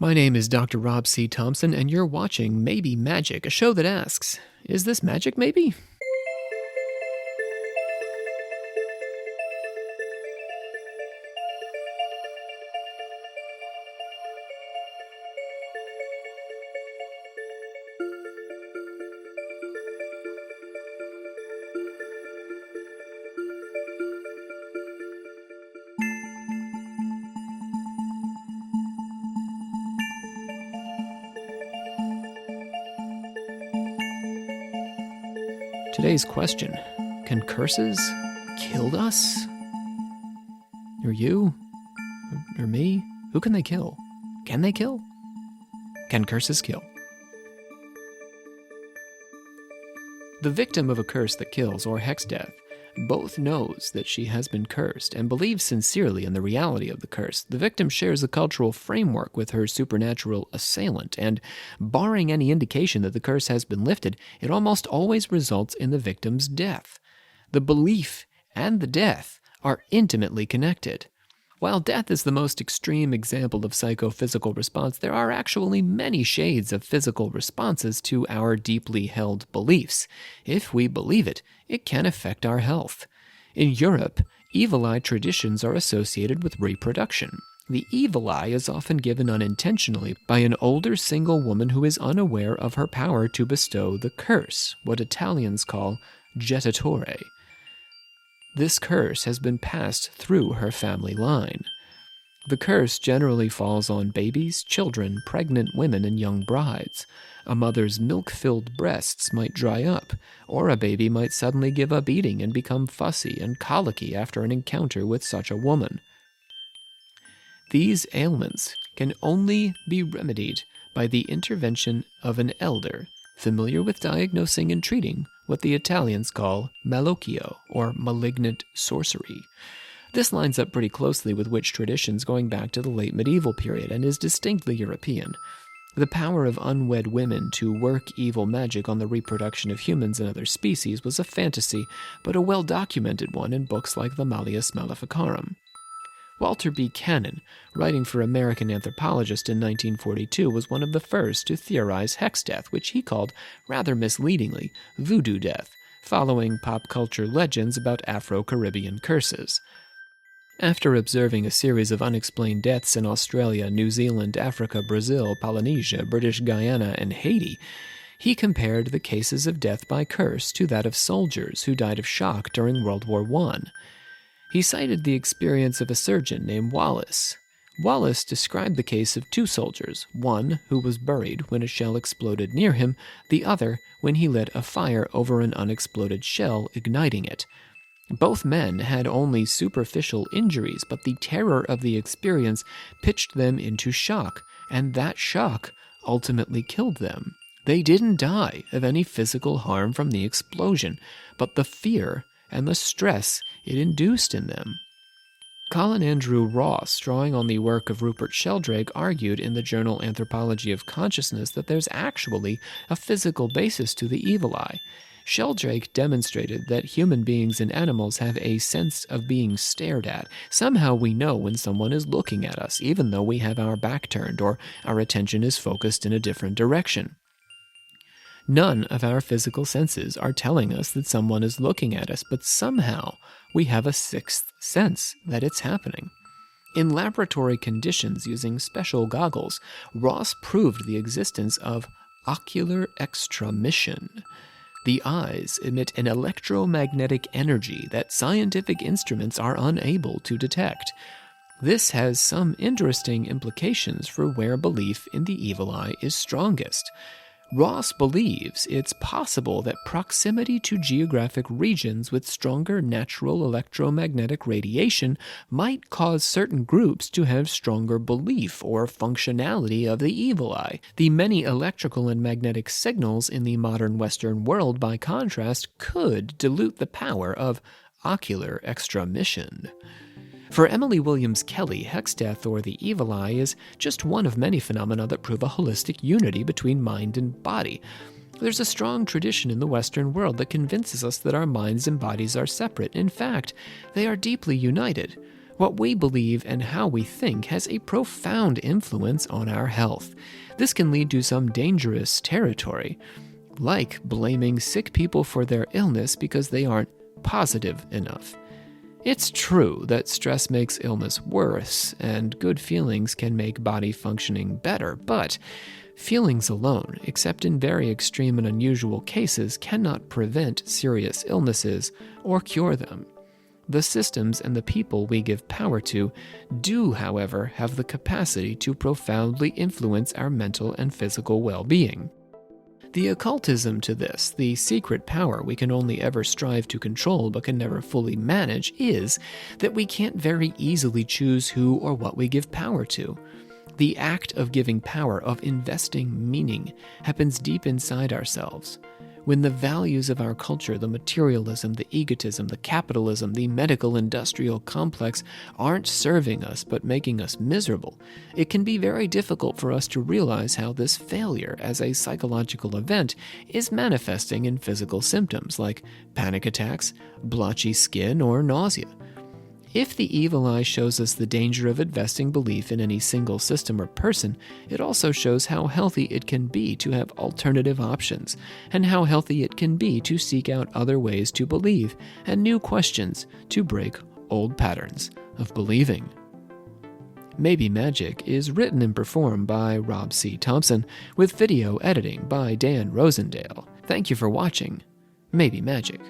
My name is Dr. Rob C. Thompson, and you're watching Maybe Magic, a show that asks, is this magic maybe? Today's question, can curses kill us? Or you? Or me? Who can they kill? Can they kill? Can curses kill? The victim of a curse that kills, or hex death, both knows that she has been cursed and believes sincerely in the reality of the curse. The victim shares a cultural framework with her supernatural assailant, and barring any indication that the curse has been lifted, it almost always results in the victim's death. The belief and the death are intimately connected. While death is the most extreme example of psychophysical response, there are actually many shades of physical responses to our deeply held beliefs. If we believe it, it can affect our health. In Europe, evil eye traditions are associated with reproduction. The evil eye is often given unintentionally by an older single woman who is unaware of her power to bestow the curse, what Italians call jettatore. This curse has been passed through her family line. The curse generally falls on babies, children, pregnant women, and young brides. A mother's milk-filled breasts might dry up, or a baby might suddenly give up eating and become fussy and colicky after an encounter with such a woman. These ailments can only be remedied by the intervention of an elder, familiar with diagnosing and treating what the Italians call malocchio, or malignant sorcery. This lines up pretty closely with witch traditions going back to the late medieval period and is distinctly European. The power of unwed women to work evil magic on the reproduction of humans and other species was a fantasy, but a well-documented one in books like the Malleus Maleficarum. Walter B. Cannon, writing for American Anthropologist in 1942, was one of the first to theorize hex death, which he called, rather misleadingly, voodoo death, following pop culture legends about Afro-Caribbean curses. After observing a series of unexplained deaths in Australia, New Zealand, Africa, Brazil, Polynesia, British Guiana, and Haiti, he compared the cases of death by curse to that of soldiers who died of shock during World War I. He cited the experience of a surgeon named Wallace. Wallace described the case of two soldiers, one who was buried when a shell exploded near him, the other when he lit a fire over an unexploded shell, igniting it. Both men had only superficial injuries, but the terror of the experience pitched them into shock, and that shock ultimately killed them. They didn't die of any physical harm from the explosion, but the fear and the stress it induced in them. Colin Andrew Ross, drawing on the work of Rupert Sheldrake, argued in the journal Anthropology of Consciousness that there's actually a physical basis to the evil eye. Sheldrake demonstrated that human beings and animals have a sense of being stared at. Somehow we know when someone is looking at us, even though we have our back turned or our attention is focused in a different direction. None of our physical senses are telling us that someone is looking at us, but somehow we have a sixth sense that it's happening. In laboratory conditions using special goggles, Ross proved the existence of ocular extramission. The eyes emit an electromagnetic energy that scientific instruments are unable to detect. This has some interesting implications for where belief in the evil eye is strongest. Ross believes it's possible that proximity to geographic regions with stronger natural electromagnetic radiation might cause certain groups to have stronger belief or functionality of the evil eye. The many electrical and magnetic signals in the modern Western world, by contrast, could dilute the power of ocular extramission. For Emily Williams Kelly, hex death or the evil eye is just one of many phenomena that prove a holistic unity between mind and body. There's a strong tradition in the Western world that convinces us that our minds and bodies are separate. In fact, they are deeply united. What we believe and how we think has a profound influence on our health. This can lead to some dangerous territory, like blaming sick people for their illness because they aren't positive enough. It's true that stress makes illness worse, and good feelings can make body functioning better, but feelings alone, except in very extreme and unusual cases, cannot prevent serious illnesses or cure them. The systems and the people we give power to do, however, have the capacity to profoundly influence our mental and physical well-being. The occultism to this, the secret power we can only ever strive to control but can never fully manage, is that we can't very easily choose who or what we give power to. The act of giving power, of investing meaning, happens deep inside ourselves. When the values of our culture, the materialism, the egotism, the capitalism, the medical industrial complex aren't serving us but making us miserable, it can be very difficult for us to realize how this failure as a psychological event is manifesting in physical symptoms like panic attacks, blotchy skin, or nausea. If the evil eye shows us the danger of investing belief in any single system or person, it also shows how healthy it can be to have alternative options, and how healthy it can be to seek out other ways to believe and new questions to break old patterns of believing. Maybe Magic is written and performed by Rob C. Thompson, with video editing by Dan Rosendale. Thank you for watching Maybe Magic.